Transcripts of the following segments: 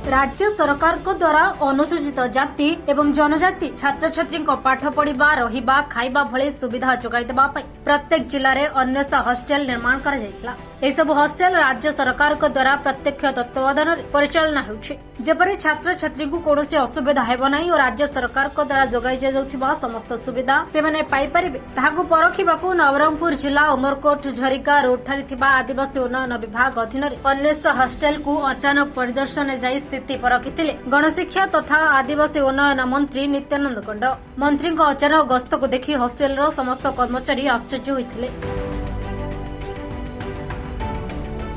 राज्य सरकार को द्वारा अनुसूचित जाति एवं जनजाति छात्र छात्री पाठ पढ़ा रहिबा खाइबा भली सुविधा जोगाई देबा पई प्रत्येक जिले में अन्वेष हॉस्टेल निर्माण करा जायतिला। ए सब हॉस्टेल राज्य सरकार को द्वारा प्रत्यक्ष तत्वावधान परिचालना होउछि, जेपरि छात्र छात्री को कोनोसी असुविधा हेबो नाही और राज्य सरकार को द्वारा जोगाई जाउथिबा समस्त सुविधा से माने पाई परिबे। ताहाकु परखिबाकु नवरंगपुर जिला उमरकोट झरिका रोड ठारे थिबा आदिवासी उन्नयन विभाग अधीन अन्वेष हॉस्टेल को अचानक परिदर्शन जाई स्थिति परखिथिले गणशिक्षा तथा आदिवासी उन्नयन मंत्री नित्यानंद गंड। मंत्री अचानक गस्त को देखि हॉस्टेल समस्त कर्मचारी आश्चर्य होइथिले।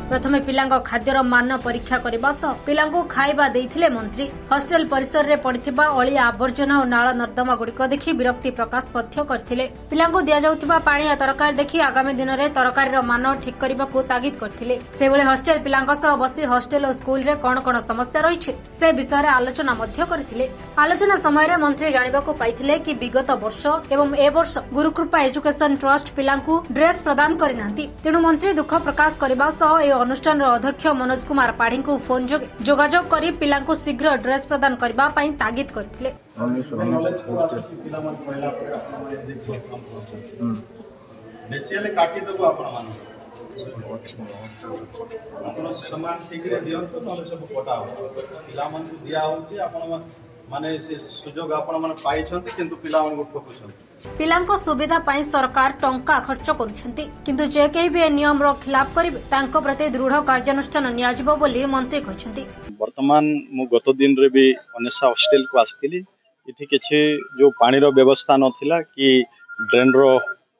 प्रथमे पिलांग खाद्यर मान परीक्षा करने सह पिलांगु खाइबा देइथिले मंत्री। हॉस्टेल परिसर रे पड़िथिबा अलिया आवर्जना और नाଳ नर्दमा गुड़िक देखि विरक्ति प्रकाश पथ्य करथिले। पिलांगु दिया जाउथिबा पानी आ तरकारी देखि आगामी दिन रे तरकारी मान ठीक करबाकू तागिद करथिले। सेबळे हॉस्टेल पिलांग सह बसी हॉस्टेल और स्कूल रे कोन समस्या रहिछि से विषय रे आलोचना मध्य करथिले। आलोचना समय रे मंत्री जानिबाकू पाइथिले कि विगत वर्ष एवं ए वर्ष गुरुकृपा एजुकेशन ट्रस्ट पिलांगु ड्रेस प्रदान करिनांती। तेणु मंत्री दुख प्रकाश करबा सह अनुष्ठान अध्यक्ष मनोज कुमार पाढ़ी को फोन जोगाजोग कर पिला को शीघ्र ड्रेस प्रदान करने तागिद करथिले। पिलांको सुविधा पाई सरकार टंका खर्च करुछंती, किंतु जे केही भी नियम रो खिलाफ करिवे तांको प्रति दृढ़ कार्यानुष्ठान नियाजिबो बोली मंत्री कहछंती। वर्तमान मु गत दिन रे भी अनेसा हॉस्टेल को आस्थिली। इथि किछि जो पानी रो व्यवस्था नथिला कि ड्रेन रो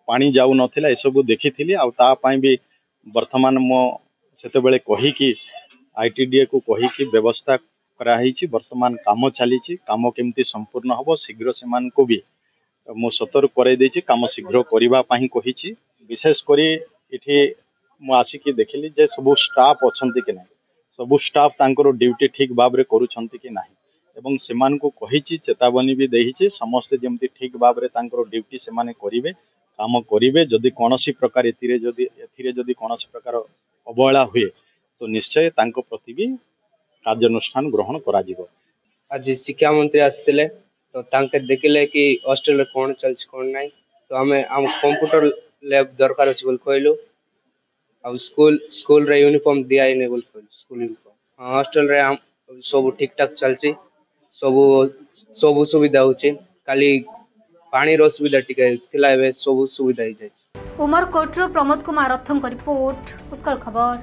पानी जाउ नथिला ए सब देखिथिली। आ ता पई भी वर्तमान मो सेते बेले कहि कि आईटीडीए को कहि कि व्यवस्था करा हिछि। वर्तमान काम चलीछि, काम केमती संपूर्ण हबो शीघ्र सेमान को भी मु सतर्क कराई देछि। काम शीघ्र करिबा पाही कहिछि। विशेष करी इथि मु आसिकी देखिली जे सब स्टाफ अछंती कि नै, सब स्टाफ तांकर ड्यूटी ठीक भाव रे करूछंती कि नाही एवं सेमान को कहिछि, चेतावनी भी देहिछि। समस्त जेमती ठीक भाव रे तांकर ड्यूटी सेमाने करिवे, काम करिवे। जदि कोनोसी प्रकार एथिरे जदि कोनोसी प्रकार अवहेला हुए तो निश्चय तांको प्रति भी कार्यानुष्ठान ग्रहण करा जिवो। आज शिक्षा मंत्री आस्थिले तो तांके देखिले कि हॉस्टेल रे कोन चलछि कोन नाही, तो हमें कंप्यूटर लैब दरकार अछि बोल कहलु। अब स्कूल रे यूनिफॉर्म दियाई नै बोल कहलु। स्कूल यूनिफॉर्म हॉस्टेल रे हम सब ठीक ठाक चलछि, सब सुविधा होछि। खाली पानी रो सुविधा टिके थिला, एबे सब सुविधा हो जाय। उमरकोट प्रमोद कुमार रथंक रिपोर्ट, उत्कल खबर।